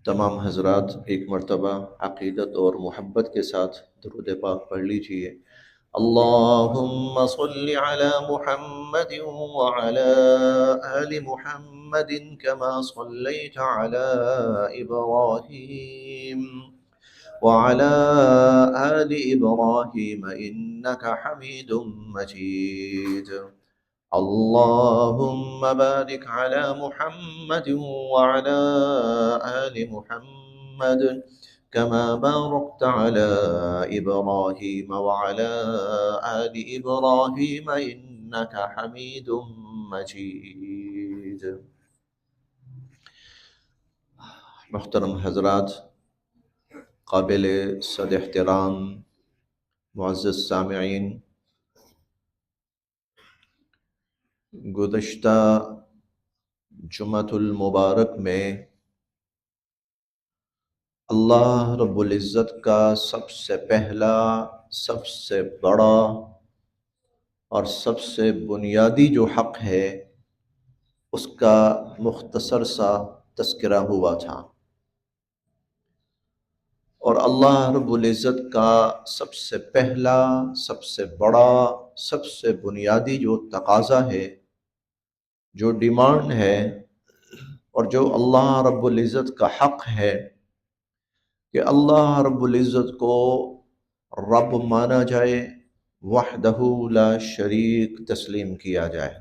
تمام حضرات ایک مرتبہ عقیدت اور محبت کے ساتھ درود پاک پڑھ لیجئے۔ اللہم صل علی محمد وعلی آل محمد کما صلیت علی ابراہیم وعلى آل إبراهيم إنك حميد مجيد اللهم بارك على محمد وعلى آل محمد كما باركت على إبراهيم وعلى آل إبراهيم إنك حميد مجيد۔ محترم حضرات، قابل صد احترام معزز سامعین، گزشتہ جمعۃ المبارک میں اللہ رب العزت کا سب سے پہلا، سب سے بڑا اور سب سے بنیادی جو حق ہے اس کا مختصر سا تذکرہ ہوا تھا، اور اللہ رب العزت کا سب سے پہلا، سب سے بڑا، سب سے بنیادی جو تقاضا ہے، جو ڈیمانڈ ہے، اور جو اللہ رب العزت کا حق ہے کہ اللہ رب العزت کو رب مانا جائے، وحدہ لا شریک تسلیم کیا جائے،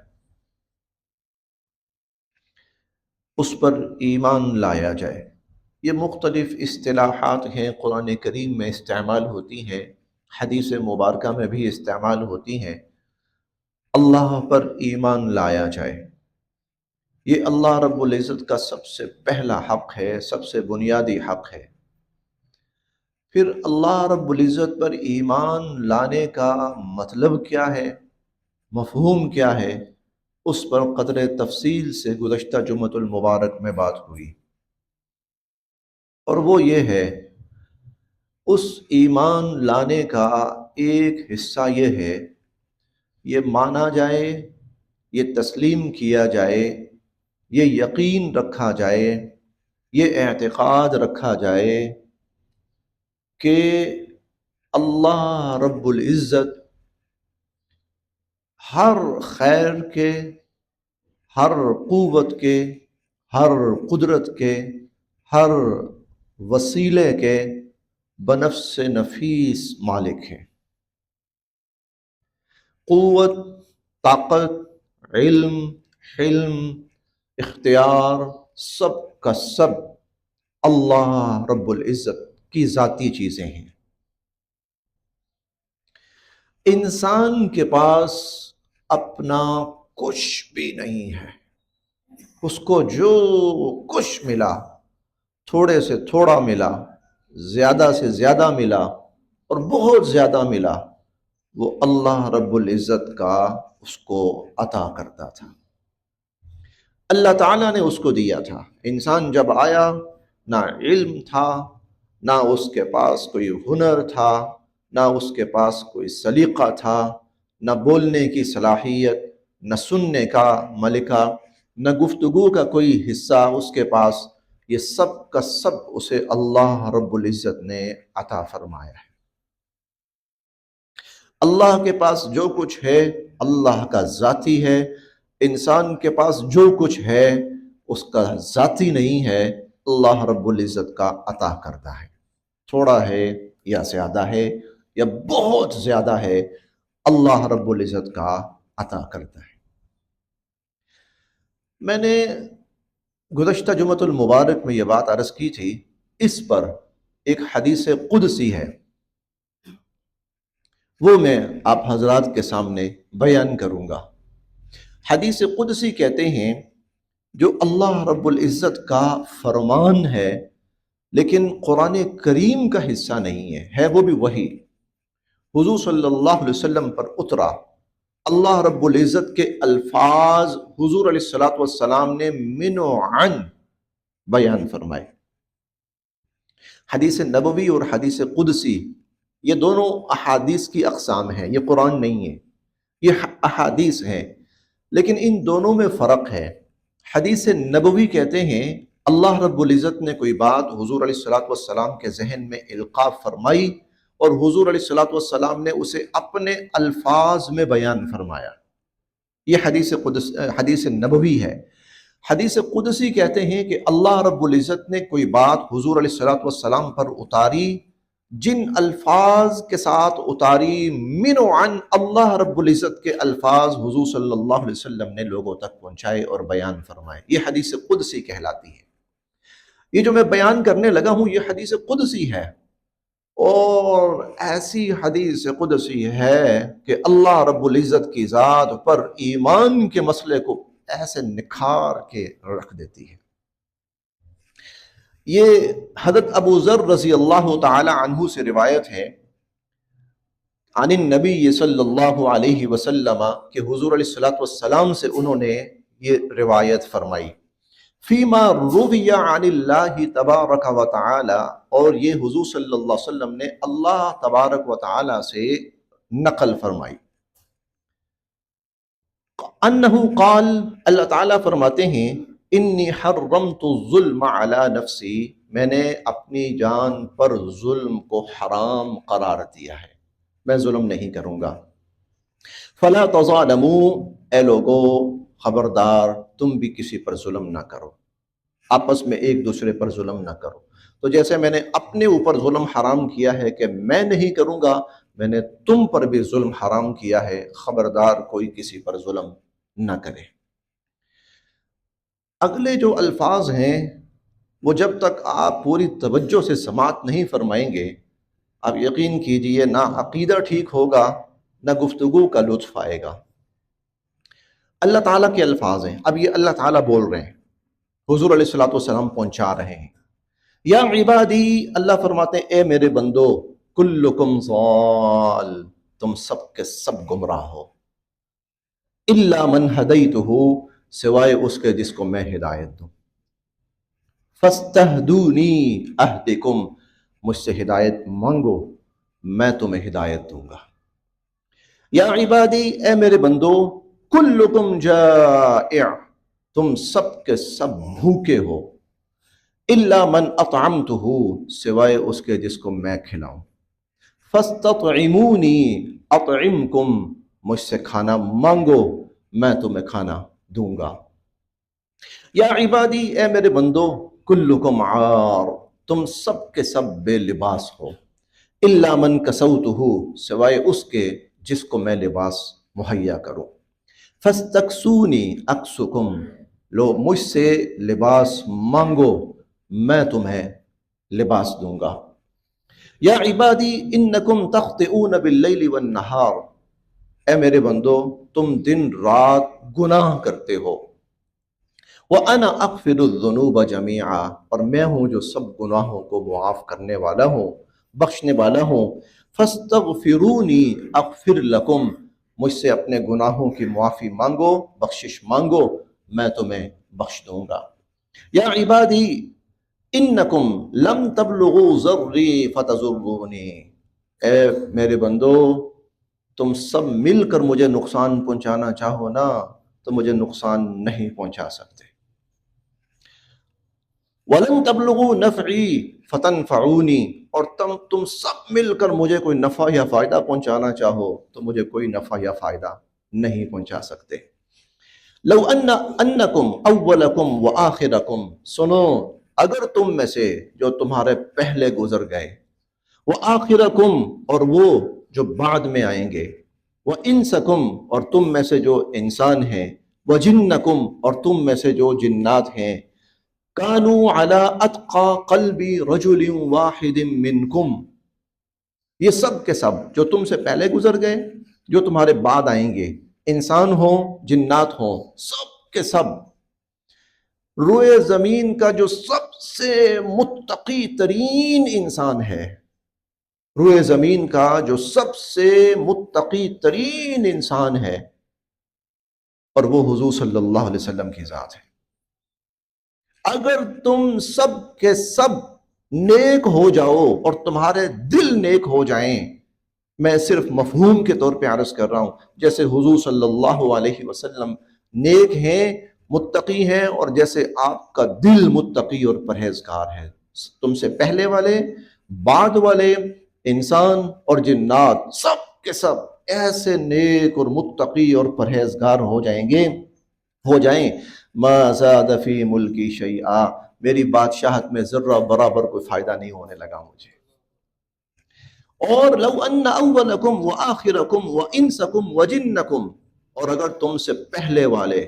اس پر ایمان لایا جائے۔ یہ مختلف اصطلاحات ہیں، قرآن کریم میں استعمال ہوتی ہیں، حدیث مبارکہ میں بھی استعمال ہوتی ہیں۔ اللہ پر ایمان لایا جائے، یہ اللہ رب العزت کا سب سے پہلا حق ہے، سب سے بنیادی حق ہے۔ پھر اللہ رب العزت پر ایمان لانے کا مطلب کیا ہے، مفہوم کیا ہے، اس پر قدر تفصیل سے گزشتہ جمعۃ المبارک میں بات ہوئی، اور وہ یہ ہے، اس ایمان لانے کا ایک حصہ یہ ہے، یہ مانا جائے، یہ تسلیم کیا جائے، یہ یقین رکھا جائے، یہ اعتقاد رکھا جائے کہ اللہ رب العزت ہر خیر کے، ہر قوت کے، ہر قدرت کے، ہر وسیلے کے بنفس نفیس مالک ہے۔ قوت، طاقت، علم، حلم، اختیار، سب کا سب اللہ رب العزت کی ذاتی چیزیں ہیں۔ انسان کے پاس اپنا کچھ بھی نہیں ہے، اس کو جو کچھ ملا، تھوڑے سے تھوڑا ملا، زیادہ سے زیادہ ملا، اور بہت زیادہ ملا، وہ اللہ رب العزت کا اس کو عطا کرتا تھا، اللہ تعالیٰ نے اس کو دیا تھا۔ انسان جب آیا، نہ علم تھا، نہ اس کے پاس کوئی ہنر تھا، نہ اس کے پاس کوئی سلیقہ تھا، نہ بولنے کی صلاحیت، نہ سننے کا ملکہ، نہ گفتگو کا کوئی حصہ اس کے پاس، یہ سب کا سب اسے اللہ رب العزت نے عطا فرمایا ہے۔ اللہ کے پاس جو کچھ ہے اللہ کا ذاتی ہے، انسان کے پاس جو کچھ ہے اس کا ذاتی نہیں ہے، اللہ رب العزت کا عطا کرتا ہے۔ تھوڑا ہے یا زیادہ ہے یا بہت زیادہ ہے، اللہ رب العزت کا عطا کرتا ہے۔ میں نے گزشتہ جمعۃ المبارک میں یہ بات عرض کی تھی، اس پر ایک حدیث قدسی ہے، وہ میں آپ حضرات کے سامنے بیان کروں گا۔ حدیث قدسی کہتے ہیں، جو اللہ رب العزت کا فرمان ہے لیکن قرآن کریم کا حصہ نہیں ہے وہ بھی وحی، حضور صلی اللہ علیہ وسلم پر اترا، اللہ رب العزت کے الفاظ حضور علیہ الصلوۃ والسلام نے من و عن بیان فرمائے۔ حدیث نبوی اور حدیث قدسی یہ دونوں احادیث کی اقسام ہیں، یہ قرآن نہیں ہے، یہ احادیث ہیں، لیکن ان دونوں میں فرق ہے۔ حدیث نبوی کہتے ہیں اللہ رب العزت نے کوئی بات حضور علیہ الصلوۃ والسلام کے ذہن میں القاء فرمائی اور حضور علیہ الصلوۃ والسلام نے اسے اپنے الفاظ میں بیان فرمایا. یہ حدیث نبوی ہے. حدیث قدسی کہتے ہیں کہ اللہ رب العزت نے کوئی بات حضور علیہ الصلوۃ والسلام پر اتاری، جن الفاظ کے ساتھ اتاری من و عن اللہ رب العزت کے الفاظ حضور صلی اللہ علیہ وسلم نے لوگوں تک پہنچائے اور بیان فرمائے. یہ حدیث قدسی کہلاتی ہے. یہ جو میں بیان کرنے لگا ہوں یہ حدیث قدسی ہے، اور ایسی حدیث قدسی ہے کہ اللہ رب العزت کی ذات پر ایمان کے مسئلے کو ایسے نکھار کے رکھ دیتی ہے. یہ حضرت ابو ذر رضی اللہ تعالی عنہ سے روایت ہے عن النبی صلی اللہ علیہ وسلم کہ حضور علیہ الصلوۃ والسلام سے انہوں نے یہ روایت فرمائی. فیما روی عن اللہ تبارک و تعالی، اور یہ حضور صلی اللہ علیہ وسلم نے اللہ تبارک و تعالی سے نقل فرمائی. انہ قال، اللہ تعالیٰ فرماتے ہیں انی حرمت الظلم علی نفسی، میں نے اپنی جان پر ظلم کو حرام قرار دیا ہے، میں ظلم نہیں کروں گا. فلا تظالموا، اے لوگو خبردار تم بھی کسی پر ظلم نہ کرو، آپس میں ایک دوسرے پر ظلم نہ کرو. تو جیسے میں نے اپنے اوپر ظلم حرام کیا ہے کہ میں نہیں کروں گا، میں نے تم پر بھی ظلم حرام کیا ہے، خبردار کوئی کسی پر ظلم نہ کرے. اگلے جو الفاظ ہیں وہ جب تک آپ پوری توجہ سے سماعت نہیں فرمائیں گے، آپ یقین کیجئے نہ عقیدہ ٹھیک ہوگا نہ گفتگو کا لطف آئے گا. اللہ تعالیٰ کے الفاظ ہیں. اب یہ اللہ تعالیٰ بول رہے ہیں، حضور علیہ الصلوۃ والسلام پہنچا رہے ہیں. یا عبادی، اللہ فرماتے ہیں اے میرے بندو، کلکم ضال، تم سب کے سب گمراہ ہو، الا من ہدیتہ، سوائے اس کے جس کو میں ہدایت دوں. فاستہدونی اہدکم، مجھ سے ہدایت مانگو میں تمہیں ہدایت دوں گا. یا عبادی، اے میرے بندو، کلکم جائع، تم سب کے سب بھوکے ہو، الا من اطعمتہ، سوائے اس کے جس کو میں کھلاؤں. فاستطعمونی اطعمکم، مجھ سے کھانا مانگو میں تمہیں کھانا دوں گا. یا عبادی، اے میرے بندو، کلکم عار، تم سب کے سب بے لباس ہو، الا من کسوتہ، سوائے اس کے جس کو میں لباس مہیا کروں. فاستکسونی اکسکم، لو مجھ سے لباس مانگو میں تمہیں لباس دوں گا. یا عبادی انکم تخطئون باللیل والنہار، اے میرے بندو تم دن رات گناہ کرتے ہو. وَأَنَا أَغْفِرُ الذُّنُوبَ جَمِيعًا، اور میں ہوں جو سب گناہوں کو معاف کرنے والا ہوں، بخشنے والا ہوں. فَاسْتَغْفِرُونِي أَغْفِرْ لَكُمْ، مجھ سے اپنے گناہوں کی معافی مانگو، بخشش مانگو، میں تمہیں بخش دوں گا. یا عبادی انکم لم تبلغوا ضری فتضرونی، اے میرے بندو تم سب مل کر مجھے نقصان پہنچانا چاہو نا تو مجھے نقصان نہیں پہنچا سکتے. وَلَن تَبْلُغُوا نَفْعِي فَتَنْفَعُونِي، اور تم سب مل کر مجھے کوئی نفع یا فائدہ پہنچانا چاہو تو مجھے کوئی نفع یا فائدہ نہیں پہنچا سکتے. لو انکم اولکم وآخرکم، سنو اگر تم میں سے جو تمہارے پہلے گزر گئے، وآخرکم، اور وہ جو بعد میں آئیں گے، وانسکم، اور تم میں سے جو انسان ہیں، وجنکم، اور تم میں سے جو جنات ہیں، کانوا علی اتقى قلب رجل واحد منکم، یہ سب کے سب جو تم سے پہلے گزر گئے، جو تمہارے بعد آئیں گے، انسان ہوں جنات ہوں، سب کے سب روئے زمین کا جو سب سے متقی ترین انسان ہے، روئے زمین کا جو سب سے متقی ترین انسان ہے، اور وہ حضور صلی اللہ علیہ وسلم کی ذات ہے. اگر تم سب کے سب نیک ہو جاؤ اور تمہارے دل نیک ہو جائیں، میں صرف مفہوم کے طور پہ عرض کر رہا ہوں، جیسے حضور صلی اللہ علیہ وسلم نیک ہیں متقی ہیں اور جیسے آپ کا دل متقی اور پرہیزگار ہے. تم سے پہلے والے، بعد والے، انسان اور جنات سب کے سب ایسے نیک اور متقی اور پرہیزگار ہو جائیں. ما زاد فی ملکی شیئا، میری بادشاہت میں ذرہ برابر کوئی فائدہ نہیں ہونے لگا مجھے. اور لو ان اولکم وآخرکم وانسکم وجنکم، اور اگر تم سے پہلے والے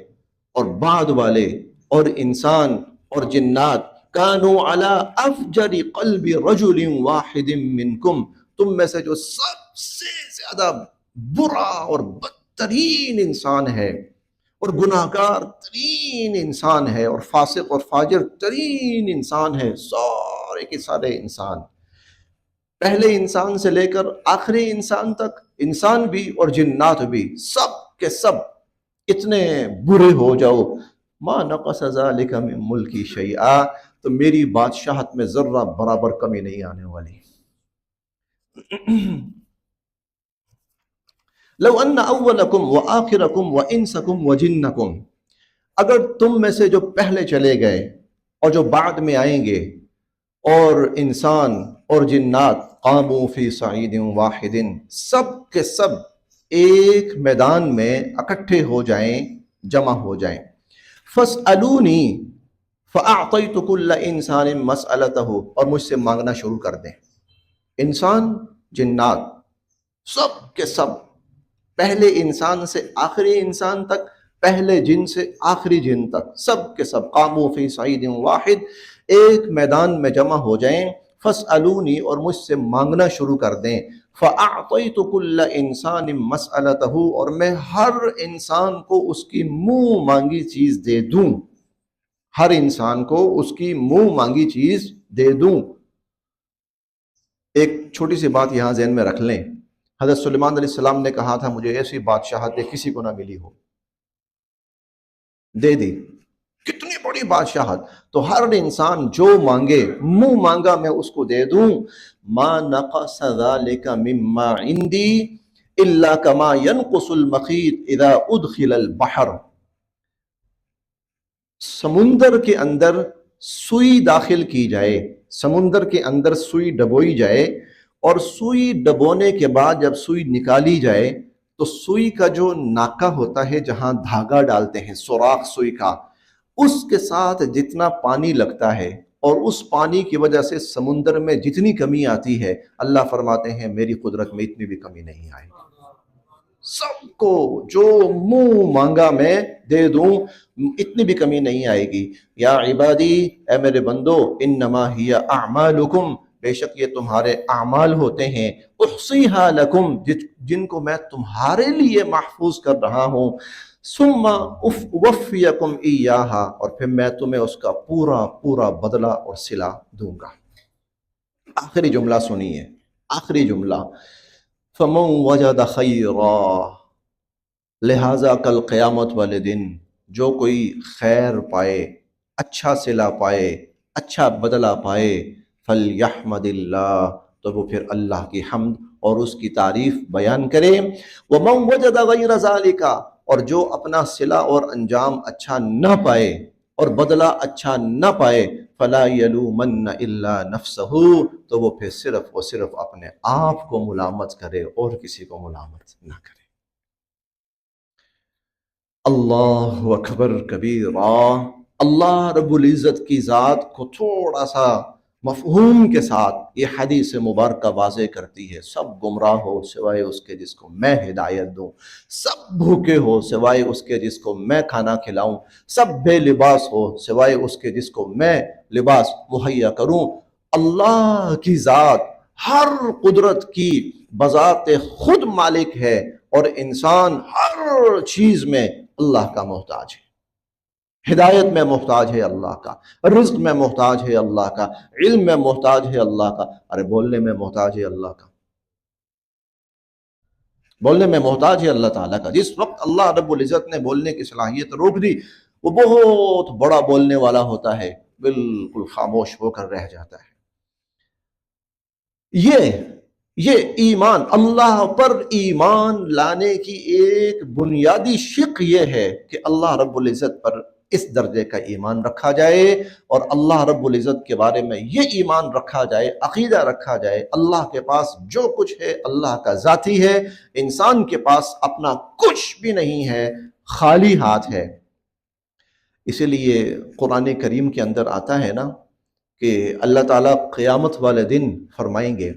اور بعد والے اور انسان اور جنات کانوا علی افجر قلب رجل واحد منکم، تم میں سے جو سب سے زیادہ برا اور بدترین انسان ہے اور گناہگار ترین انسان ہے اور فاسق اور فاجر ترین انسان ہے، سارے کے سارے انسان، پہلے انسان سے لے کر آخری انسان تک، انسان بھی اور جنات بھی، سب کے سب اتنے برے ہو جاؤ، ما نقص ذلک من ملکی شیئا، تو میری بادشاہت میں ذرہ برابر کمی نہیں آنے والی. لو ان اولکم وآخرکم وانسکم وجنکم، اگر تم میں سے جو پہلے چلے گئے اور جو بعد میں آئیں گے اور انسان اور جنات قاموا فی صعید واحد، سب کے سب ایک میدان میں اکٹھے ہو جائیں، جمع ہو جائیں. فاسألونی فأعطیت کل انسان مسألتہ، اور مجھ سے مانگنا شروع کر دیں. انسان جنات سب کے سب، پہلے انسان سے آخری انسان تک، پہلے جن سے آخری جن تک، سب کے سب قاموا فی صعید واحد، ایک میدان میں جمع ہو جائیں. فاسألونی، اور مجھ سے مانگنا شروع کر دیں. فأعطیت کل انسان مسألتہ، اور میں ہر انسان کو اس کی منہ مانگی چیز دے دوں، ہر انسان کو اس کی منہ مانگی چیز دے دوں. ایک چھوٹی سی بات یہاں ذہن میں رکھ لیں، حضرت سلیمان علیہ السلام نے کہا تھا مجھے ایسی بادشاہت کسی کو نہ ملی ہو، دے دی، کتنی بڑی بادشاہت. تو ہر انسان جو مانگے، منہ مانگا میں اس کو دے دوں. ما نقص ذلك مما عندي الا كما ينقص المخيط اذا ادخل البحر، سمندر کے اندر سوئی داخل کی جائے، سمندر کے اندر سوئی ڈبوئی جائے، اور سوئی ڈبونے کے بعد جب سوئی نکالی جائے تو سوئی کا جو ناکا ہوتا ہے جہاں دھاگا ڈالتے ہیں، سوراخ سوئی کا، اس کے ساتھ جتنا پانی لگتا ہے اور اس پانی کی وجہ سے سمندر میں جتنی کمی آتی ہے، اللہ فرماتے ہیں میری قدرت میں اتنی بھی کمی نہیں آئے گی. سب کو جو منہ مانگا میں دے دوں، اتنی بھی کمی نہیں آئے گی. یا عبادی، اے میرے بندو، انما ہی اعمالکم، بے شک یہ تمہارے اعمال ہوتے ہیں، احصیہا لکم، جن کو میں تمہارے لیے محفوظ کر رہا ہوں، ثم اوفیکم ایہا، اور پھر میں تمہیں اس کا پورا پورا بدلہ اور صلہ دوں گا. آخری جملہ سنیے، آخری جملہ، فمن وجد خیرا، لہٰذا کل قیامت والے دن جو کوئی خیر پائے، اچھا صلہ پائے، اچھا بدلہ پائے، فلیحمد اللہ، تو وہ پھر اللہ کی حمد اور اس کی تعریف بیان کرے. ومن وجد غیر ذالک، اور جو اپنا صلہ اور انجام اچھا نہ پائے اور بدلہ اچھا نہ پائے، فلا یلومن الا نفسہ، تو وہ پھر صرف و صرف اپنے آپ کو ملامت کرے اور کسی کو ملامت نہ کرے. اللہ اکبر کبیرا. اللہ رب العزت کی ذات کو تھوڑا سا مفہوم کے ساتھ یہ حدیث مبارکہ واضح کرتی ہے. سب گمراہ ہو سوائے اس کے جس کو میں ہدایت دوں، سب بھوکے ہو سوائے اس کے جس کو میں کھانا کھلاؤں، سب بے لباس ہو سوائے اس کے جس کو میں لباس مہیا کروں. اللہ کی ذات ہر قدرت کی بذات خود مالک ہے، اور انسان ہر چیز میں اللہ کا محتاج ہے. ہدایت میں محتاج ہے اللہ کا، رزق میں محتاج ہے اللہ کا، علم میں محتاج ہے اللہ کا، ارے بولنے میں محتاج ہے اللہ کا، بولنے میں محتاج ہے اللہ تعالیٰ کا. جس وقت اللہ رب العزت نے بولنے کی صلاحیت روک دی، وہ بہت بڑا بولنے والا ہوتا ہے، بالکل خاموش ہو کر رہ جاتا ہے. یہ ایمان، اللہ پر ایمان لانے کی ایک بنیادی شق یہ ہے کہ اللہ رب العزت پر اس درجے کا ایمان رکھا جائے، اور اللہ رب العزت کے بارے میں یہ ایمان رکھا جائے، عقیدہ رکھا جائے، اللہ کے پاس جو کچھ ہے اللہ کا ذاتی ہے، انسان کے پاس اپنا کچھ بھی نہیں ہے، خالی ہاتھ ہے۔ اسی لیے قرآن کریم کے اندر آتا ہے نا کہ اللہ تعالیٰ قیامت والے دن فرمائیں گے،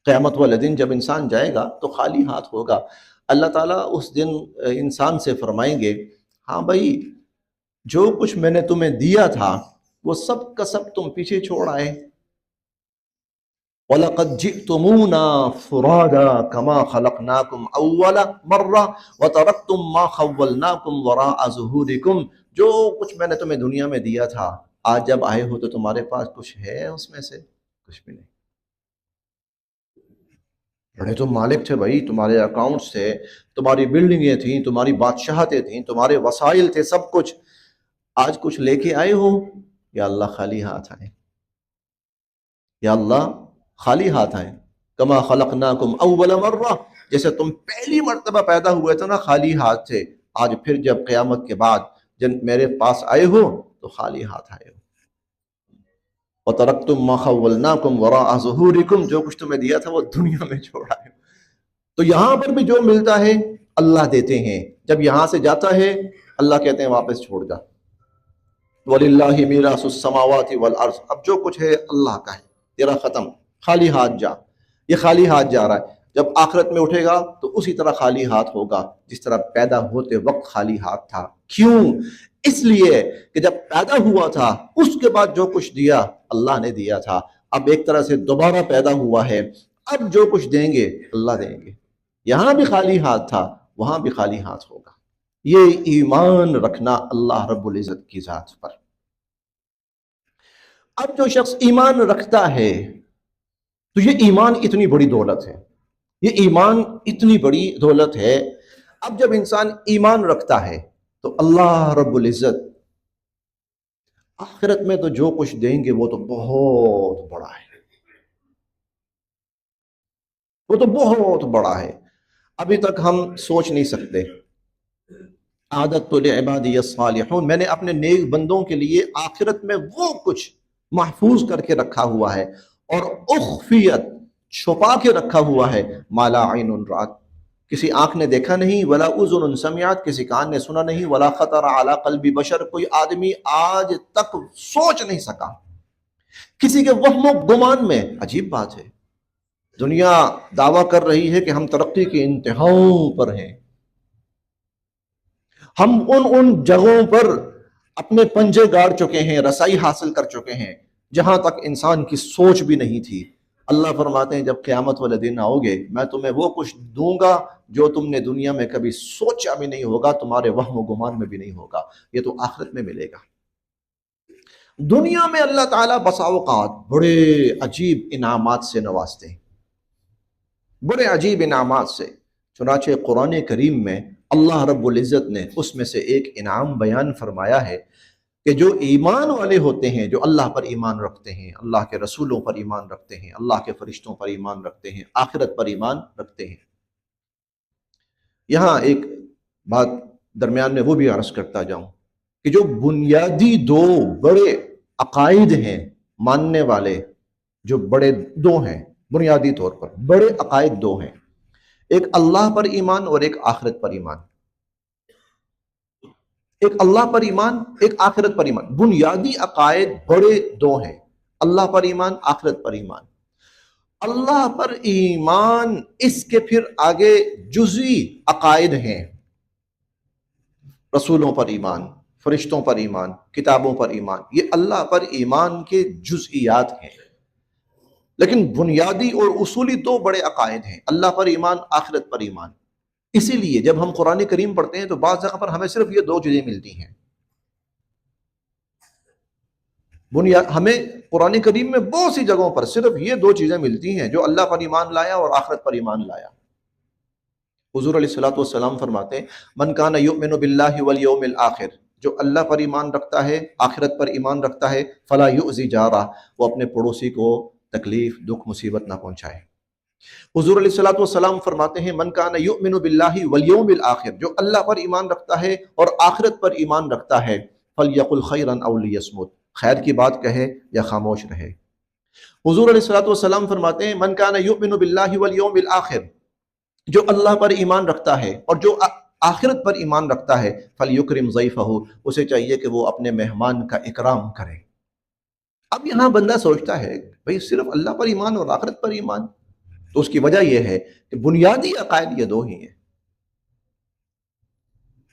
قیامت والے دن جب انسان جائے گا تو خالی ہاتھ ہوگا، اللہ تعالیٰ اس دن انسان سے فرمائیں گے، ہاں بھائی جو کچھ میں نے تمہیں دیا تھا وہ سب کا سب تم پیچھے چھوڑ آئے، وَلَقَدْ جِئْتُمُونَا فُرَادَا كَمَا خَلَقْنَاكُمْ أَوَّلَ مَرَّةٍ وَتَرَكْتُمْ مَا خَوَّلْنَاكُمْ وَرَاءَ ظُهُورِكُمْ، جو کچھ میں نے تمہیں دنیا میں دیا تھا آج جب آئے ہو تو تمہارے پاس کچھ ہے اس میں سے؟ کچھ بھی نہیں۔ بڑے تم مالک تھے بھائی، تمہارے اکاؤنٹس تھے، تمہاری بلڈنگیں تھیں، تمہاری بادشاہتیں تھیں، تمہارے وسائل تھے، سب کچھ، آج کچھ لے کے آئے ہو؟ یا اللہ خالی ہاتھ آئے، یا اللہ خالی ہاتھ آئے، کما خلقناکم اول مرہ، جیسے تم پہلی مرتبہ پیدا ہوئے تھے نا خالی ہاتھ تھے، آج پھر جب قیامت کے بعد جب میرے پاس آئے ہو تو خالی ہاتھ آئے ہو۔ وَتَرَكْتُمْ مَا خَوَّلْنَاكُمْ وَرَاءَ ظُهُورِكُمْ، جو کچھ تمہیں دیا تھا وہ دنیا میں چھوڑ آئے ہو۔ تو یہاں پر بھی جو ملتا ہے اللہ دیتے ہیں، جب یہاں سے جاتا ہے اللہ کہتے ہیں واپس چھوڑ جا، وَلِلَّهِ مِيرَاثُ السَّمَاوَاتِ وَالْأَرْضِ، اب جو کچھ ہے اللہ کا ہے، تیرا ختم، خالی ہاتھ جا۔ یہ خالی ہاتھ جا رہا ہے، جب آخرت میں اٹھے گا تو اسی طرح خالی ہاتھ ہوگا جس طرح پیدا ہوتے وقت خالی ہاتھ تھا۔ کیوں؟ اس لیے کہ جب پیدا ہوا تھا اس کے بعد جو کچھ دیا اللہ نے دیا تھا، اب ایک طرح سے دوبارہ پیدا ہوا ہے، اب جو کچھ دیں گے اللہ دیں گے۔ یہاں بھی خالی ہاتھ تھا، وہاں بھی خالی ہاتھ ہوگا۔ یہ ایمان رکھنا اللہ رب العزت کی ذات پر۔ اب جو شخص ایمان رکھتا ہے تو یہ ایمان اتنی بڑی دولت ہے، یہ ایمان اتنی بڑی دولت ہے۔ اب جب انسان ایمان رکھتا ہے تو اللہ رب العزت آخرت میں تو جو کچھ دیں گے وہ تو بہت بڑا ہے، وہ تو بہت بڑا ہے، ابھی تک ہم سوچ نہیں سکتے۔ عادت تو لعبادی الصالحون، میں نے اپنے نیک بندوں کے لیے آخرت میں وہ کچھ محفوظ کر کے رکھا ہوا ہے، اور اخفیت چھپا کے رکھا ہوا ہے، ما لا عین رات، کسی آنکھ نے دیکھا نہیں، ولا اذن سمعت، کسی کان نے سنا نہیں، ولا خطر علی قلب بشر، کوئی آدمی آج تک سوچ نہیں سکا، کسی کے وہم و گمان میں۔ عجیب بات ہے، دنیا دعویٰ کر رہی ہے کہ ہم ترقی کے انتہاؤں پر ہیں، ہم ان جگہوں پر اپنے پنجے گاڑ چکے ہیں، رسائی حاصل کر چکے ہیں جہاں تک انسان کی سوچ بھی نہیں تھی۔ اللہ فرماتے ہیں جب قیامت والے دن آؤ گے میں تمہیں وہ کچھ دوں گا جو تم نے دنیا میں کبھی سوچا بھی نہیں ہوگا، تمہارے وہم و گمان میں بھی نہیں ہوگا، یہ تو آخرت میں ملے گا۔ دنیا میں اللہ تعالیٰ بسا اوقات بڑے عجیب انعامات سے نوازتے ہیں، بڑے عجیب انعامات سے، چنانچہ قرآن کریم میں اللہ رب العزت نے اس میں سے ایک انعام بیان فرمایا ہے کہ جو ایمان والے ہوتے ہیں، جو اللہ پر ایمان رکھتے ہیں، اللہ کے رسولوں پر ایمان رکھتے ہیں، اللہ کے فرشتوں پر ایمان رکھتے ہیں، آخرت پر ایمان رکھتے ہیں۔ یہاں ایک بات درمیان میں وہ بھی عرض کرتا جاؤں کہ جو بنیادی دو بڑے عقائد ہیں ماننے والے، جو بڑے دو ہیں بنیادی طور پر، بڑے عقائد دو ہیں، ایک اللہ پر ایمان اور ایک آخرت پر ایمان، ایک اللہ پر ایمان ایک آخرت پر ایمان، بنیادی عقائد بڑے دو ہیں، اللہ پر ایمان، آخرت پر ایمان۔ اللہ پر ایمان، اس کے پھر آگے جزوی عقائد ہیں، رسولوں پر ایمان، فرشتوں پر ایمان، کتابوں پر ایمان، یہ اللہ پر ایمان کے جزئیات ہیں، لیکن بنیادی اور اصولی دو بڑے عقائد ہیں، اللہ پر ایمان، آخرت پر ایمان۔ اسی لیے جب ہم قرآن کریم پڑھتے ہیں تو بعض جگہ پر ہمیں صرف یہ دو چیزیں ملتی ہیں، ہمیں قرآن کریم میں بہت سی جگہوں پر صرف یہ دو چیزیں ملتی ہیں، جو اللہ پر ایمان لایا اور آخرت پر ایمان لایا۔ حضور علیہ الصلوۃ والسلام فرماتے ہیں من کان یؤمن باللہ والیوم الآخر، جو اللہ پر ایمان رکھتا ہے، آخرت پر ایمان رکھتا ہے، فلا یؤذی جارہ، وہ اپنے پڑوسی کو تکلیف، دکھ، مصیبت نہ پہنچائے۔ حضور علیہ الصلوۃ والسلام فرماتے ہیں من کان یؤمن باللہ والیوم الآخر، جو اللہ پر ایمان رکھتا ہے اور آخرت پر ایمان رکھتا ہے، فلیقل خیرا او لیصمت، خیر کی بات کہے یا خاموش رہے۔ حضور علیہ الصلوۃ والسلام فرماتے ہیں من کان یؤمن باللہ والیوم الآخر، جو اللہ پر ایمان رکھتا ہے اور جو آخرت پر ایمان رکھتا ہے، فلیکرم ضیفہ، اسے چاہیے کہ وہ اپنے مہمان کا اکرام کرے۔ اب یہاں بندہ سوچتا ہے بھئی صرف اللہ پر ایمان اور آخرت پر ایمان، تو اس کی وجہ یہ ہے کہ بنیادی عقائد یہ دو ہی ہیں،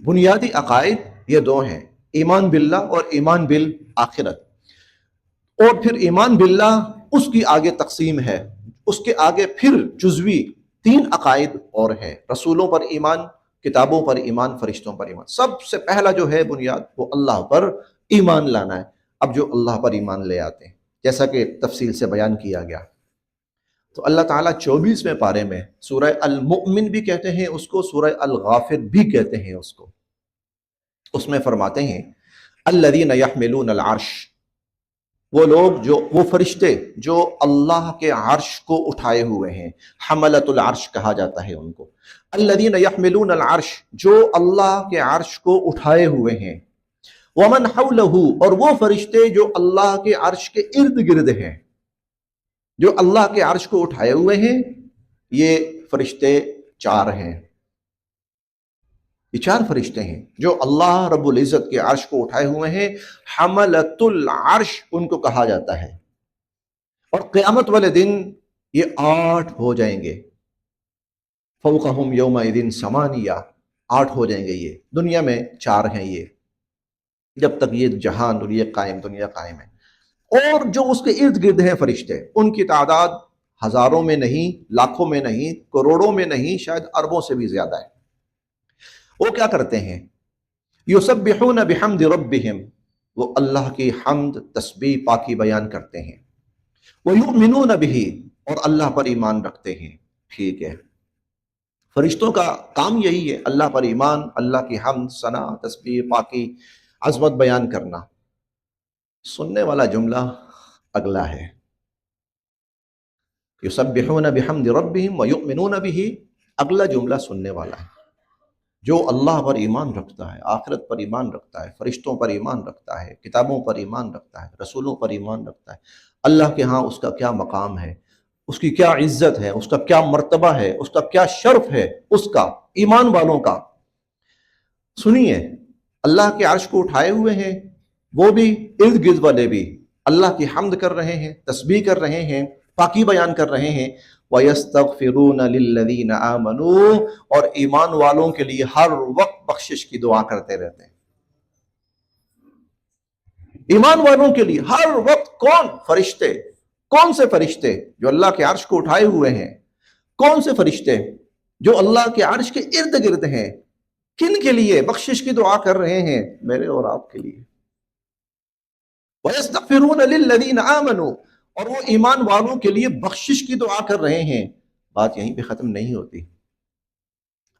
بنیادی عقائد یہ دو ہیں، ایمان باللہ اور ایمان بالآخرت۔ اور پھر ایمان باللہ اس کی آگے تقسیم ہے، اس کے آگے پھر جزوی 3 عقائد اور ہیں، رسولوں پر ایمان، کتابوں پر ایمان، فرشتوں پر ایمان۔ سب سے پہلا جو ہے بنیاد وہ اللہ پر ایمان لانا ہے۔ اب جو اللہ پر ایمان لے آتے ہیں جیسا کہ تفصیل سے بیان کیا گیا، تو اللہ تعالیٰ 24ویں پارے میں سورہ المؤمن بھی کہتے ہیں اس کو، سورہ الغافر بھی کہتے ہیں اس کو، اس میں فرماتے ہیں الذین یحملون العرش، وہ لوگ وہ فرشتے جو اللہ کے عرش کو اٹھائے ہوئے ہیں، حملۃ العرش کہا جاتا ہے ان کو۔ الذین یحملون العرش، جو اللہ کے عرش کو اٹھائے ہوئے ہیں، ومن حولہ، اور وہ فرشتے جو اللہ کے عرش کے ارد گرد ہیں، جو اللہ کے عرش کو اٹھائے ہوئے ہیں، یہ فرشتے 4 ہیں، یہ 4 فرشتے ہیں جو اللہ رب العزت کے عرش کو اٹھائے ہوئے ہیں، حملۃ العرش ان کو کہا جاتا ہے۔ اور قیامت والے دن یہ 8 ہو جائیں گے، فوقہم یومئذ ثمانیہ، 8 ہو جائیں گے۔ یہ دنیا میں 4 ہیں، یہ جب تک یہ جہان اور یہ دنیا قائم ہے۔ اور جو اس کے ارد گرد ہیں فرشتے، ان کی تعداد ہزاروں میں نہیں، لاکھوں میں نہیں، کروڑوں میں نہیں، شاید اربوں سے بھی زیادہ ہے۔ وہ کیا کرتے ہیں؟ یسبحون بحمد ربہم، وہ اللہ کی حمد، تسبیح، پاکی بیان کرتے ہیں، ویؤمنون بہ، اور اللہ پر ایمان رکھتے ہیں۔ ٹھیک ہے، فرشتوں کا کام یہی ہے، اللہ پر ایمان، اللہ کی حمد، ثنا، تسبیح، پاکی، عظمت بیان کرنا۔ سننے والا جملہ اگلا ہے، یسبحون بحمد ربہم ویؤمنون بہ، اگلا جملہ سننے والا ہے۔ جو اللہ پر ایمان رکھتا ہے، آخرت پر ایمان رکھتا ہے، فرشتوں پر ایمان رکھتا ہے، کتابوں پر ایمان رکھتا ہے، رسولوں پر ایمان رکھتا ہے، اللہ کے ہاں اس کا کیا مقام ہے، اس کی کیا عزت ہے، اس کا کیا مرتبہ ہے، اس کا کیا شرف ہے، اس کا ایمان والوں کا۔ سنیے، اللہ کے عرش کو اٹھائے ہوئے ہیں وہ بھی، ارد گرد والے بھی اللہ کی حمد کر رہے ہیں، تسبیح کر رہے ہیں، پاکی بیان کر رہے ہیں۔ وَيَسْتَغْفِرُونَ لِلَّذِينَ آمَنُوا، اور ایمان والوں کے لیے ہر وقت بخشش کی دعا کرتے رہتے ہیں۔ ایمان والوں کے لیے ہر وقت کون؟ فرشتے۔ کون سے فرشتے؟ جو اللہ کے عرش کو اٹھائے ہوئے ہیں۔ کون سے فرشتے؟ جو اللہ کے عرش کے ارد گرد ہیں۔ کن کے لیے بخشش کی دعا کر رہے ہیں؟ میرے اور آپ کے لیے۔ وَيَسْتَغْفِرُونَ لِلَّذِينَ آمَنُوا، اور وہ ایمان والوں کے لیے بخشش کی دعا کر رہے ہیں۔ بات یہیں پہ ختم نہیں ہوتی۔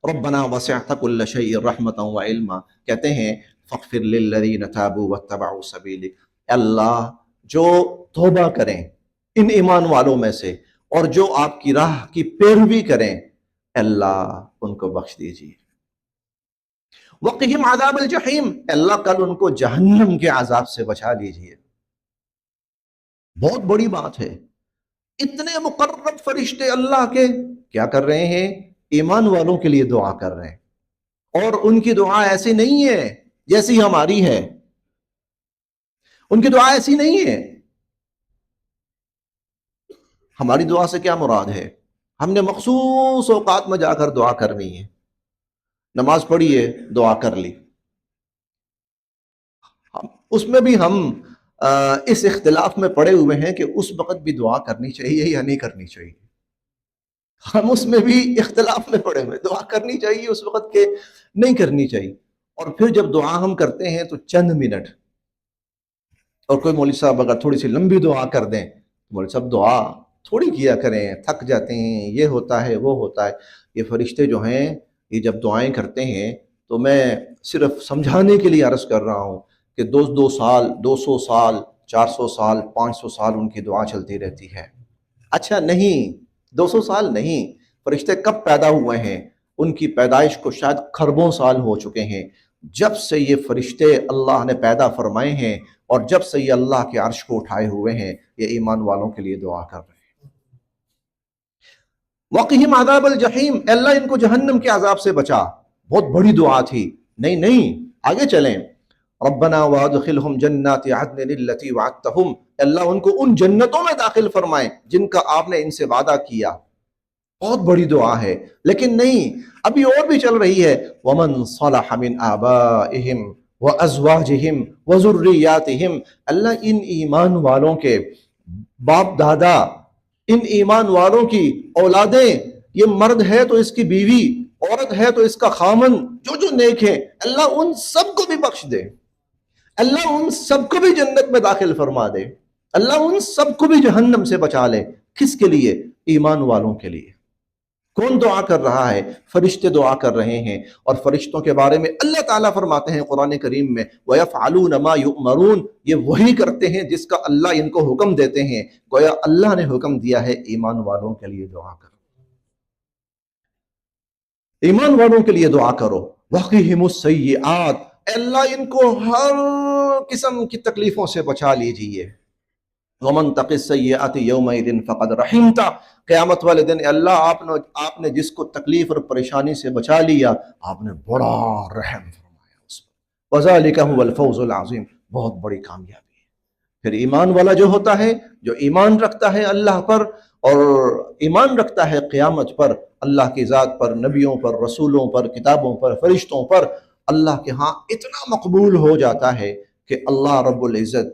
ربنا وسعت كل شيء رحمة وعلما، کہتے ہیں فاغفر للذین تابوا واتبعوا سبیلک، اللہ جو توبہ کریں ان ایمان والوں میں سے اور جو آپ کی راہ کی پیروی کریں، اللہ ان کو بخش دیجیے۔ وقہم عذاب الجحیم، اللہ کل ان کو جہنم کے عذاب سے بچا لیجیے۔ بہت بڑی بات ہے، اتنے مقرب فرشتے اللہ کے کیا کر رہے ہیں؟ ایمان والوں کے لیے دعا کر رہے ہیں۔ اور ان کی دعا ایسی نہیں ہے جیسی ہماری ہے، ان کی دعا ایسی نہیں ہے۔ ہماری دعا سے کیا مراد ہے؟ ہم نے مخصوص اوقات میں جا کر دعا کرنی ہے، نماز پڑھی ہے، دعا کر لی۔ اس میں بھی ہم اس اختلاف میں پڑے ہوئے ہیں کہ اس وقت بھی دعا کرنی چاہیے یا نہیں کرنی چاہیے۔ ہم اس میں بھی اختلاف میں پڑے ہوئے، دعا کرنی چاہیے اس وقت کے نہیں کرنی چاہیے۔ اور پھر جب دعا ہم کرتے ہیں تو چند منٹ، اور کوئی مولوی صاحب اگر تھوڑی سی لمبی دعا کر دیں، مولوی صاحب دعا تھوڑی کیا کریں، تھک جاتے ہیں، یہ ہوتا ہے وہ ہوتا ہے۔ یہ فرشتے جو ہیں یہ جب دعائیں کرتے ہیں تو میں صرف سمجھانے کے لیے عرض کر رہا ہوں کہ 200 سال 200 سال 400 سال 500 سال ان کی دعا چلتی رہتی ہے۔ اچھا نہیں، 200 سال نہیں، فرشتے کب پیدا ہوئے ہیں؟ ان کی پیدائش کو شاید خربوں سال ہو چکے ہیں۔ جب سے یہ فرشتے اللہ نے پیدا فرمائے ہیں اور جب سے یہ اللہ کے عرش کو اٹھائے ہوئے ہیں، یہ ایمان والوں کے لیے دعا کر رہے ہیں۔ وَقِهِمْ عَذَابَ الْجَحِيمِ، اے اللہ ان کو جہنم کے عذاب سے بچا۔ بہت بڑی دعا تھی۔ نہیں آگے چلیں، ربنا وادخلہم جنات عدن التی وعدتہم، اللہ ان کو ان جنتوں میں داخل فرمائے جن کا آپ نے ان سے وعدہ کیا۔ بہت بڑی دعا ہے، لیکن نہیں، ابھی اور بھی چل رہی ہے، ومن صلح من آبائہم وازواجہم وذریاتہم، اللہ ان ایمان والوں کے باپ دادا، ان ایمان والوں کی اولادیں، یہ مرد ہے تو اس کی بیوی، عورت ہے تو اس کا خامن، جو نیک ہے اللہ ان سب کو بھی بخش دے، اللہ ان سب کو بھی جنت میں داخل فرما دے، اللہ ان سب کو بھی جہنم سے بچا لے۔ کس کے لیے؟ ایمان والوں کے لیے۔ کون دعا کر رہا ہے؟ فرشتے دعا کر رہے ہیں، اور فرشتوں کے بارے میں اللہ تعالیٰ فرماتے ہیں قرآن کریم میں وَيَفْعَلُونَ مَا يُؤْمَرُونَ، یہ وہی کرتے ہیں جس کا اللہ ان کو حکم دیتے ہیں۔ گویا اللہ نے حکم دیا ہے ایمان والوں کے لیے دعا کرو، ایمان والوں کے لیے دعا کرو۔ وَقِهِمُ السَّيِّئَاتِ، اے اللہ ان کو ہر قسم کی تکلیفوں سے بچا لیجئے۔ وَمَن تَقِ السَّيِّئَاتِ يَوْمَئِذٍ فَقَدْ رَحِمْتَ، قیامت والے دن اللہ آپ نے جس کو تکلیف اور پریشانی سے بچا لیا، آپ نے بڑا رحم فرمایا اس پر۔ وَذَلِكَ هُوَ الْفَوْزُ الْعَظِيمُ، بہت بڑی کامیابی ہے۔ پھر ایمان والا جو ہوتا ہے، جو ایمان رکھتا ہے اللہ پر اور ایمان رکھتا ہے قیامت پر، اللہ کی ذات پر، نبیوں پر، رسولوں پر، کتابوں پر، فرشتوں پر، اللہ کے ہاں اتنا مقبول ہو جاتا ہے کہ اللہ رب العزت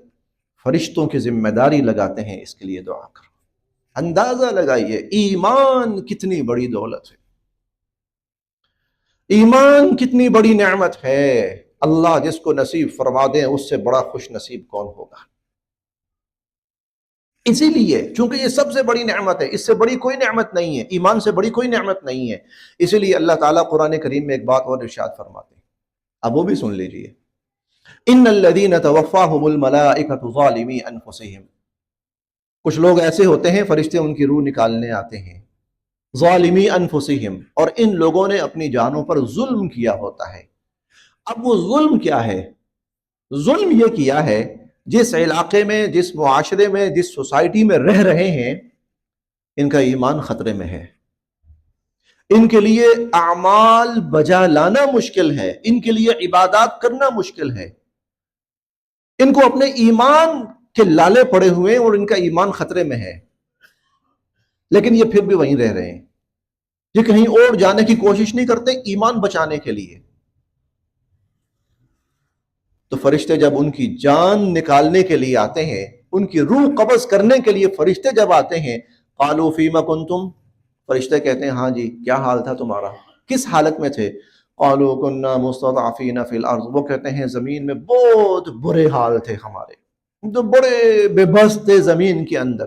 فرشتوں کی ذمہ داری لگاتے ہیں، اس کے لیے دعا کرو۔ اندازہ لگائیے ایمان کتنی بڑی دولت ہے، ایمان کتنی بڑی نعمت ہے۔ اللہ جس کو نصیب فرما دیں اس سے بڑا خوش نصیب کون ہوگا؟ اسی لیے چونکہ یہ سب سے بڑی نعمت ہے، اس سے بڑی کوئی نعمت نہیں ہے، ایمان سے بڑی کوئی نعمت نہیں ہے، اسی لیے اللہ تعالیٰ قرآن کریم میں ایک بات اور ارشاد فرماتے ہیں، اب وہ بھی سن لیجئے۔ ان الذین توفاہم الملائکۃ ظالمی انفسہم، کچھ لوگ ایسے ہوتے ہیں فرشتے ان کی روح نکالنے آتے ہیں، ظالمی انفسہم، اور ان لوگوں نے اپنی جانوں پر ظلم کیا ہوتا ہے۔ اب وہ ظلم کیا ہے؟ ظلم یہ کیا ہے، جس علاقے میں، جس معاشرے میں، جس سوسائٹی میں رہ رہے ہیں، ان کا ایمان خطرے میں ہے، ان کے لیے اعمال بجا لانا مشکل ہے، ان کے لیے عبادات کرنا مشکل ہے، ان کو اپنے ایمان کے لالے پڑے ہوئے اور ان کا ایمان خطرے میں ہے، لیکن یہ پھر بھی وہیں رہ رہے ہیں، یہ کہیں اور جانے کی کوشش نہیں کرتے ایمان بچانے کے لیے۔ تو فرشتے جب ان کی جان نکالنے کے لیے آتے ہیں، ان کی روح قبض کرنے کے لیے فرشتے جب آتے ہیں، قالوا فیما کنتم، فرشتے کہتے ہیں ہاں جی کیا حال تھا تمہارا، کس حالت میں تھے؟ قالوا كنا مستضعفین فی الارض، وہ کہتے ہیں زمین میں بہت برے حال تھے ہمارے، تو بڑے بے بس تھے زمین کے اندر،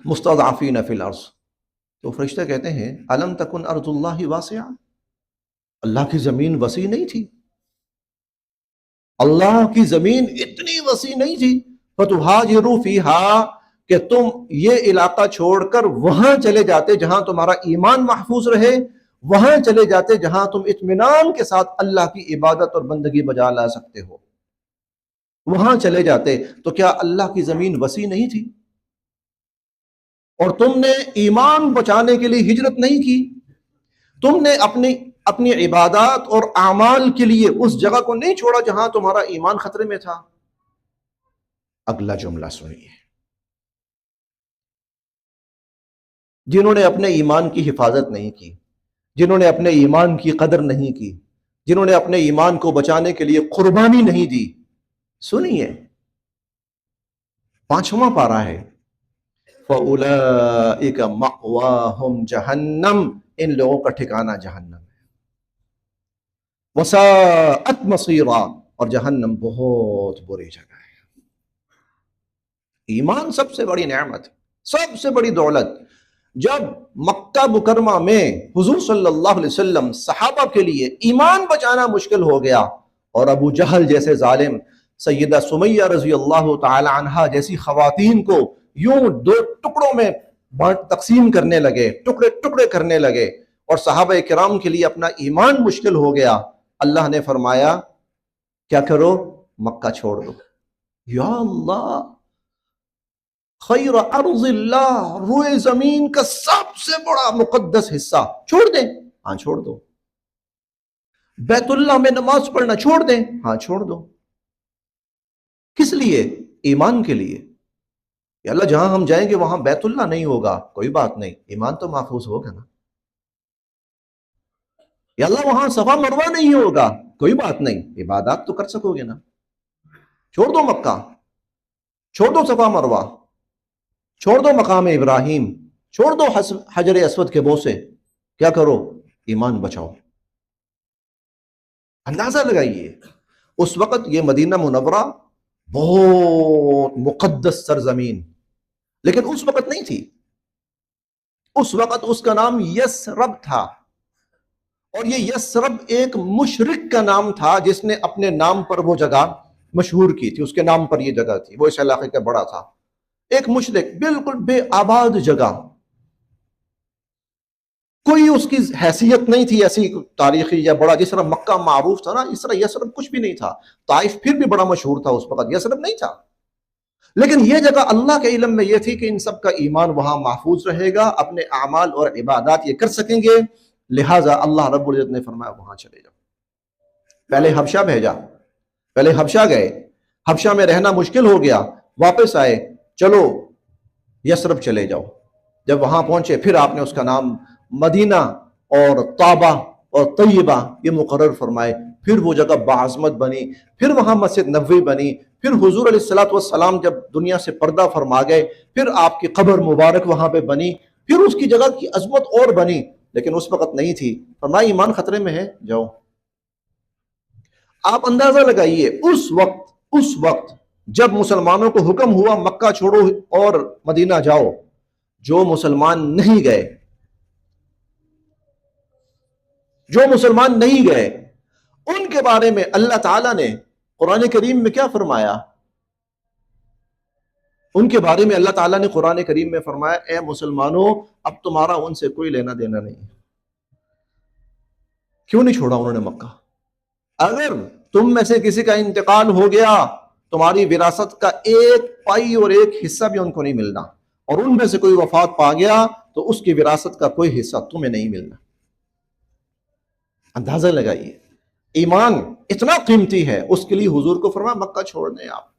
مستضعفین فی الارض۔ تو فرشتے کہتے ہیں الم تکن ارض اللہ واسعہ، اللہ کی زمین وسیع نہیں تھی، اللہ کی زمین اتنی وسیع نہیں تھی، فتہاجروا فیہا، کہ تم یہ علاقہ چھوڑ کر وہاں چلے جاتے جہاں تمہارا ایمان محفوظ رہے، وہاں چلے جاتے جہاں تم اطمینان کے ساتھ اللہ کی عبادت اور بندگی بجا لا سکتے ہو، وہاں چلے جاتے۔ تو کیا اللہ کی زمین وسیع نہیں تھی؟ اور تم نے ایمان بچانے کے لیے ہجرت نہیں کی، تم نے اپنی عبادات اور اعمال کے لیے اس جگہ کو نہیں چھوڑا جہاں تمہارا ایمان خطرے میں تھا۔ اگلا جملہ سنیے، جنہوں نے اپنے ایمان کی حفاظت نہیں کی، جنہوں نے اپنے ایمان کی قدر نہیں کی، جنہوں نے اپنے ایمان کو بچانے کے لیے قربانی نہیں دی، سنیے 5واں پارہ ہے، فَأُولَئِكَ مَأْوَاهُمْ جَهَنَّمْ، ان لوگوں کا ٹھکانہ جہنم ہے، وَسَاءَتْ مَصِيرًا، اور جہنم بہت بری جگہ ہے۔ ایمان سب سے بڑی نعمت، سب سے بڑی دولت۔ جب مکہ مکرمہ میں حضور صلی اللہ علیہ وسلم صحابہ کے لیے ایمان بچانا مشکل ہو گیا، اور ابو جہل جیسے ظالم، سیدہ سمیہ رضی اللہ تعالی عنہا جیسی خواتین کو یوں دو ٹکڑوں میں تقسیم کرنے لگے، ٹکڑے ٹکڑے کرنے لگے، اور صحابہ کرام کے لیے اپنا ایمان مشکل ہو گیا۔ اللہ نے فرمایا کیا کرو؟ مکہ چھوڑ دو۔ یا اللہ، خیر ارض اللہ، روئے زمین کا سب سے بڑا مقدس حصہ چھوڑ دیں؟ ہاں چھوڑ دو۔ بیت اللہ میں نماز پڑھنا چھوڑ دیں؟ ہاں چھوڑ دو۔ کس لیے؟ ایمان کے لیے۔ کہ اللہ جہاں ہم جائیں گے وہاں بیت اللہ نہیں ہوگا، کوئی بات نہیں، ایمان تو محفوظ ہوگا نا۔ یا اللہ وہاں صفا مروہ نہیں ہوگا، کوئی بات نہیں، عبادات تو کر سکو گے نا۔ چھوڑ دو مکہ، چھوڑ دو صفا مروہ، چھوڑ دو مقام ابراہیم، چھوڑ دو حجر اسود کے بوسے، کیا کرو؟ ایمان بچاؤ۔ اندازہ لگائیے اس وقت یہ مدینہ منورہ بہت مقدس سرزمین، لیکن اس وقت نہیں تھی۔ اس وقت اس کا نام یثرب تھا، اور یہ یثرب ایک مشرک کا نام تھا جس نے اپنے نام پر وہ جگہ مشہور کی تھی، اس کے نام پر یہ جگہ تھی، وہ اس علاقے کا بڑا تھا۔ ایک مشرک، بالکل بے آباد جگہ، کوئی اس کی حیثیت نہیں تھی ایسی تاریخی یا بڑا، جس طرح مکہ معروف تھا نا، اس طرح یثرب کچھ بھی نہیں تھا۔ طائف پھر بھی بڑا مشہور تھا اس وقت، یثرب نہیں تھا۔ لیکن یہ جگہ اللہ کے علم میں یہ تھی کہ ان سب کا ایمان وہاں محفوظ رہے گا، اپنے اعمال اور عبادات یہ کر سکیں گے، لہٰذا اللہ رب العزت نے فرمایا وہاں چلے جاؤ۔ پہلے حبشہ بھیجا، پہلے حبشہ گئے، حبشہ میں رہنا مشکل ہو گیا، واپس آئے، چلو یثرب چلے جاؤ۔ جب وہاں پہنچے پھر آپ نے اس کا نام مدینہ اور طابہ اور طیبہ یہ مقرر فرمائے، پھر وہ جگہ بعظمت بنی، پھر وہاں مسجد نبوی بنی، پھر حضور علیہ الصلوۃ والسلام جب دنیا سے پردہ فرما گئے پھر آپ کی قبر مبارک وہاں پہ بنی، پھر اس کی جگہ کی عظمت اور بنی، لیکن اس وقت نہیں تھی۔ فرمایا ایمان خطرے میں ہے، جاؤ۔ آپ اندازہ لگائیے اس وقت جب مسلمانوں کو حکم ہوا مکہ چھوڑو اور مدینہ جاؤ، جو مسلمان نہیں گئے، ان کے بارے میں اللہ تعالیٰ نے قرآن کریم میں کیا فرمایا؟ ان کے بارے میں اللہ تعالیٰ نے قرآن کریم میں فرمایا اے مسلمانوں، اب تمہارا ان سے کوئی لینا دینا نہیں۔ کیوں نہیں چھوڑا انہوں نے مکہ؟ اگر تم میں سے کسی کا انتقال ہو گیا، تمہاری وراثت کا ایک پائی اور ایک حصہ بھی ان کو نہیں ملنا، اور ان میں سے کوئی وفات پا گیا تو اس کی وراثت کا کوئی حصہ تمہیں نہیں ملنا۔ اندازہ لگائیے، ایمان اتنا قیمتی ہے، اس کے لیے حضور کو فرمایا مکہ چھوڑ دیں آپ،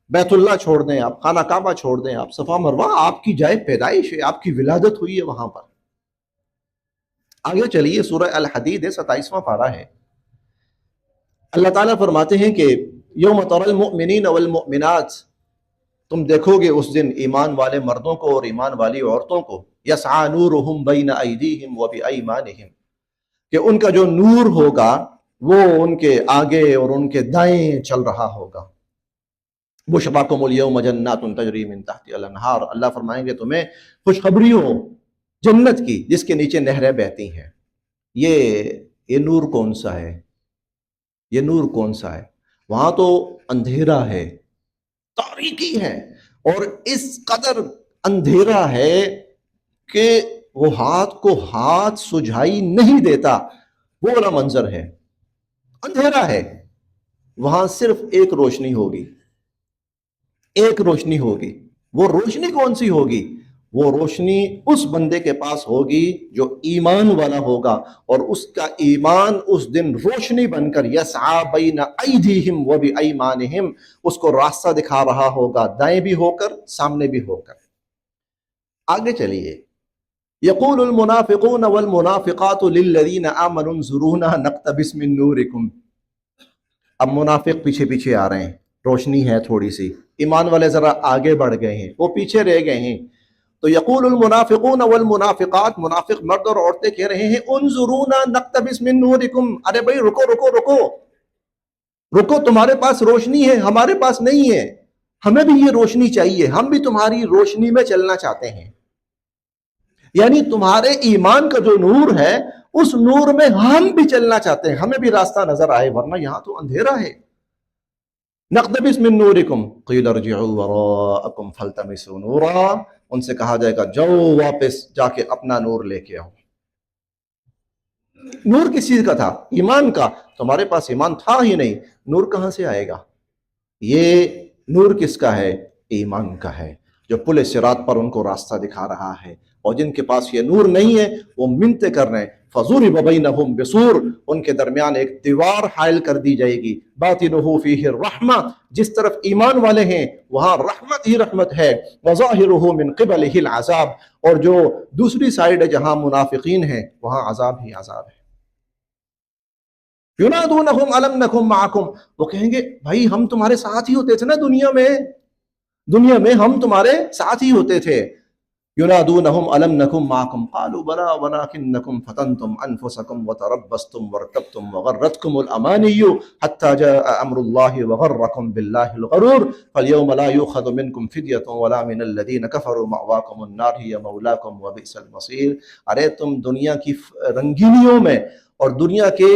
بیت اللہ چھوڑ دیں آپ، خانہ کعبہ چھوڑ دیں آپ، صفا مروہ آپ کی جائے پیدائش ہے، آپ کی ولادت ہوئی ہے وہاں پر۔ آگے چلیے، سورہ الحدید 27واں پارہ ہے۔ اللہ تعالیٰ فرماتے ہیں کہ یوم تری المؤمنین والمؤمنات، تم دیکھو گے اس دن ایمان والے مردوں کو اور ایمان والی عورتوں کو، یسعی نورہم بین ایدیہم وبایمانہم، کہ ان کا جو نور ہوگا وہ ان کے آگے اور ان کے دائیں چل رہا ہوگا۔ بشراکم الیوم جنات تجری من تحتها الانہار، اللہ فرمائیں گے تمہیں خوشخبری ہو جنت کی جس کے نیچے نہریں بہتی ہیں۔ یہ نور کون سا ہے؟ یہ نور کون سا ہے؟ وہاں تو اندھیرا ہے، تاریکی ہے، اور اس قدر اندھیرا ہے کہ وہ ہاتھ کو ہاتھ سجھائی نہیں دیتا، وہ والا منظر ہے، اندھیرا ہے۔ وہاں صرف ایک روشنی ہوگی، ایک روشنی ہوگی۔ وہ روشنی کون سی ہوگی؟ وہ روشنی اس بندے کے پاس ہوگی جو ایمان والا ہوگا، اور اس کا ایمان اس دن روشنی بن کر یسعی بین ایدیہم وبایمانہم، اس کو راستہ دکھا رہا ہوگا، دائیں بھی ہو کر سامنے بھی ہو کر۔ آگے چلیے، یقول المنافقون والمنافقات للذین آمنوا انظرونا نقتبس من نورکم۔ اب منافق پیچھے پیچھے آ رہے ہیں، روشنی ہے تھوڑی سی، ایمان والے ذرا آگے بڑھ گئے ہیں، وہ پیچھے رہ گئے ہیں۔ تو یقول المنافقون والمنافقات، منافق مرد اور عورتیں کہہ رہے ہیں انظرونا نقتبس من نورکم، ارے بھائی رکو رکو رکو رکو، تمہارے پاس روشنی ہے، ہمارے پاس نہیں ہے، ہمیں بھی یہ روشنی چاہیے، ہم بھی تمہاری روشنی میں چلنا چاہتے ہیں۔ یعنی تمہارے ایمان کا جو نور ہے اس نور میں ہم بھی چلنا چاہتے ہیں، ہمیں بھی راستہ نظر آئے، ورنہ یہاں تو اندھیرا ہے۔ نقتبس من نورکم قیل ارجعوا وراءکم فالتمسوا نورا، ان سے کہا جائے گا جاؤ واپس جا کے اپنا نور لے کے آؤ۔ نور کس چیز کا تھا؟ ایمان کا۔ تمہارے پاس ایمان تھا ہی نہیں، نور کہاں سے آئے گا؟ یہ نور کس کا ہے؟ ایمان کا ہے، جو پل صراط پر ان کو راستہ دکھا رہا ہے۔ اور جن کے پاس یہ نور نہیں ہے وہ منتیں کر رہے ہیں، فَضُرِبَ بَيْنَهُمْ بِسُورٍ، ان کے درمیان ایک دیوار حائل کر دی جائے گی، بَاطِنُهُ فِيهِ الرَّحْمَةُ، جس طرف ایمان والے ہیں وہاں رحمت ہی رحمت ہے، وَظَاهِرُهُ مِنْ قِبَلِهِ الْعَذَابُ، اور جو دوسری سائیڈ ہے جہاں منافقین ہیں وہاں عذاب ہی عذاب ہے۔ يُنَادُونَهُمْ أَلَمْ نَكُنْ مَعَكُمْ، وہ کہیں گے بھائی ہم تمہارے ساتھ ہی ہوتے تھے نا دنیا میں ہم تمہارے ساتھ ہی ہوتے تھے۔ ينادونهم ألم نكن معكم قالوا بلى ولكنكم فتنتم أنفسكم وتربصتم وارتبتم وغرتكم الأماني حتى جاء أمر الله وغركم بالله الغرور فاليوم لا يؤخذ منكم فدية ولا من الذين كفروا مأواكم النار هي مولاكم وبئس المصير۔ ارے تم دنیا کی رنگینیوں میں اور دنیا کے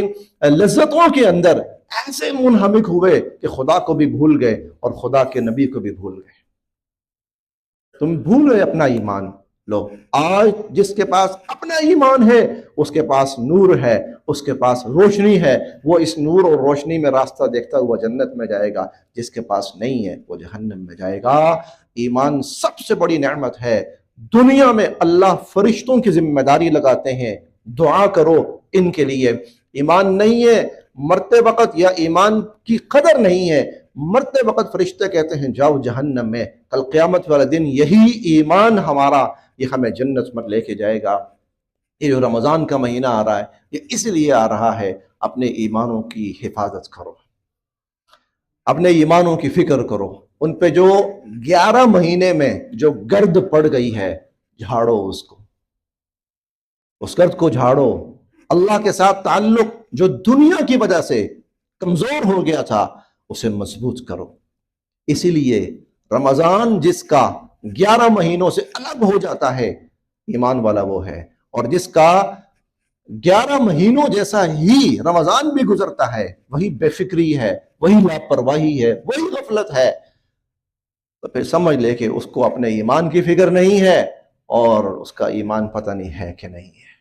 لذتوں کے اندر ایسے منہمک ہوئے کہ خدا کو بھی بھول گئے اور خدا کے نبی کو بھی بھول گئے۔ تم بھول گئے اپنا ایمان۔ لو آج جس کے پاس اپنا ایمان ہے اس کے پاس نور ہے، اس کے پاس روشنی ہے، وہ اس نور اور روشنی میں راستہ دیکھتا ہوا جنت میں جائے گا۔ جس کے پاس نہیں ہے وہ جہنم میں جائے گا۔ ایمان سب سے بڑی نعمت ہے۔ دنیا میں اللہ فرشتوں کی ذمہ داری لگاتے ہیں دعا کرو ان کے لیے۔ ایمان نہیں ہے مرتے وقت، یا ایمان کی قدر نہیں ہے مرتے وقت فرشتے کہتے ہیں جاؤ جہنم میں، کل قیامت والا دن یہی ایمان ہمارا یہ ہمیں جنت میں لے کے جائے گا۔ یہ جو رمضان کا مہینہ آ رہا ہے یہ اس لیے آ رہا ہے، اپنے ایمانوں کی حفاظت کرو، اپنے ایمانوں کی فکر کرو، ان پہ جو 11 مہینے میں جو گرد پڑ گئی ہے جھاڑو اس گرد کو جھاڑو۔ اللہ کے ساتھ تعلق جو دنیا کی وجہ سے کمزور ہو گیا تھا اسے مضبوط کرو۔ اسی لیے رمضان جس کا 11 مہینوں سے الگ ہو جاتا ہے ایمان والا وہ ہے، اور جس کا 11 مہینوں جیسا ہی رمضان بھی گزرتا ہے وہی بے فکری ہے، وہی لاپرواہی ہے، وہی غفلت ہے، تو پھر سمجھ لے کہ اس کو اپنے ایمان کی فکر نہیں ہے اور اس کا ایمان پتہ نہیں ہے کہ نہیں ہے۔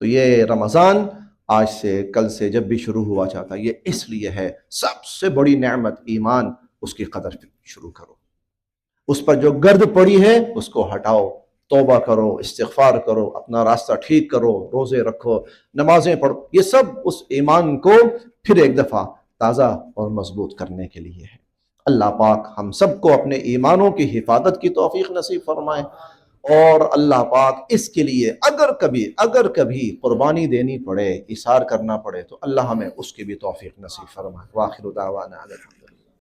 تو یہ رمضان آج سے کل سے جب بھی شروع ہوا چاہتا یہ اس لیے ہے، سب سے بڑی نعمت ایمان، اس کی قدر شروع کرو، اس پر جو گرد پڑی ہے اس کو ہٹاؤ، توبہ کرو، استغفار کرو، اپنا راستہ ٹھیک کرو، روزے رکھو، نمازیں پڑھو، یہ سب اس ایمان کو پھر ایک دفعہ تازہ اور مضبوط کرنے کے لیے ہے۔ اللہ پاک ہم سب کو اپنے ایمانوں کی حفاظت کی توفیق نصیب فرمائے، اور اللہ پاک اس کے لیے اگر کبھی قربانی دینی پڑے، اثار کرنا پڑے تو اللہ ہمیں اس کی بھی توفیق نصیب فرمائے۔ وآخر دعوانا